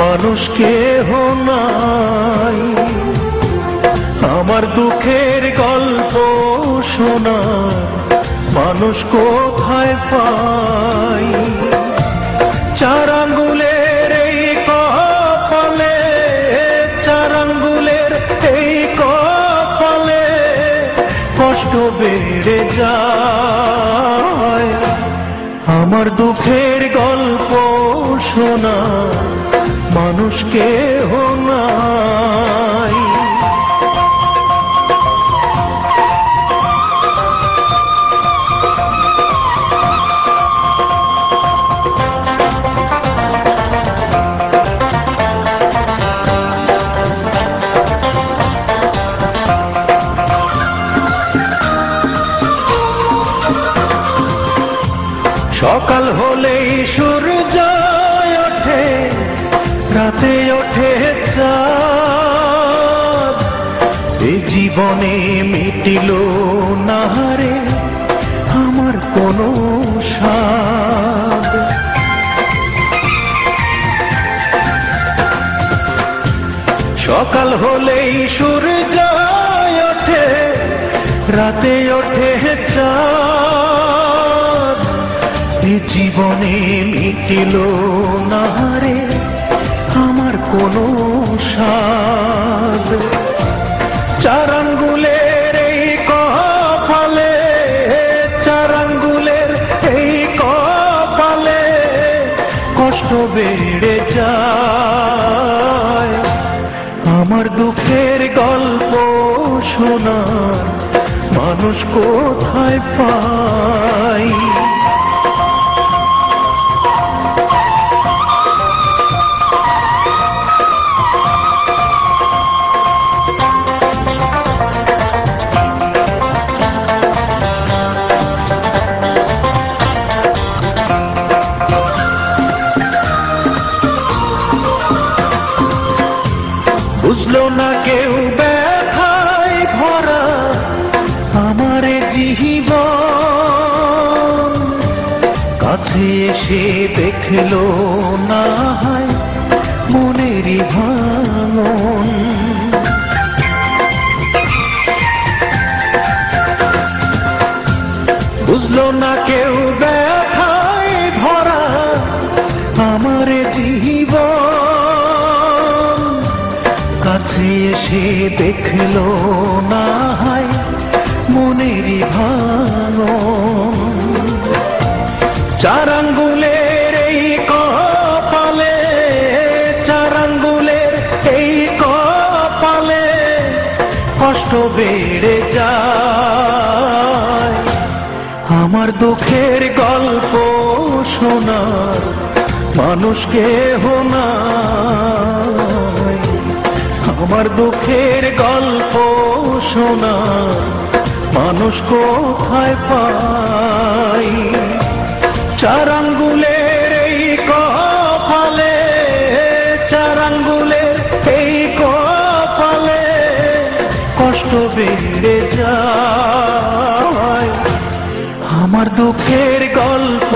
মানুষ কেহ নাই। আমার দুঃখের গল্প শোনার মানুষ কোথায় পাই? চার আঙ্গুলের এই কপালে, চার আঙ্গুলের এই কপালে কষ্ট বেড়ে যায়। আমার দুঃখের গল্প শোনা মানুষ কেহ নাই। সকাল হলেই সূর্য ওঠে, রাতে ওঠে চাঁদ। এই জীবনে মিটিল না রে আমার কোনো স্বাদ। সকাল হলেই সূর্য ওঠে, রাতে ওঠে চাঁদ। এ জীবনে মিটিল না রে আমার কোনো স্বাদ। চার আঙ্গুলের এই কপালে, চার আঙ্গুলের এই কপালে কষ্ট বেড়ে যায়। আমার দুঃখের গল্প শোনার মানুষ কোথায় পাই? বুঝলো না কেউ ব্যথায় ভরা আমার জীবন। কাছে এসে দেখলো না হয় মনেরই ভাঙন। বুঝলো না কেউ ব্যথায় ভরা আমার জীবন। কাছে এসে দেখলো না হয় মনেরই ভাঙন। চার আঙ্গুলের এই কপালে, চার আঙ্গুলের এই কপালে কষ্ট বেড়ে যায়। আমার দুঃখের গল্প শোনার মানুষ কেহ নাই। আমার দুঃখের গল্প শোনা মানুষ কোথায় পাই? চার আঙ্গুলের এই কপালে, চার আঙ্গুলের এই কপালে কষ্ট বেড়ে যায়। আমার দুঃখের গল্প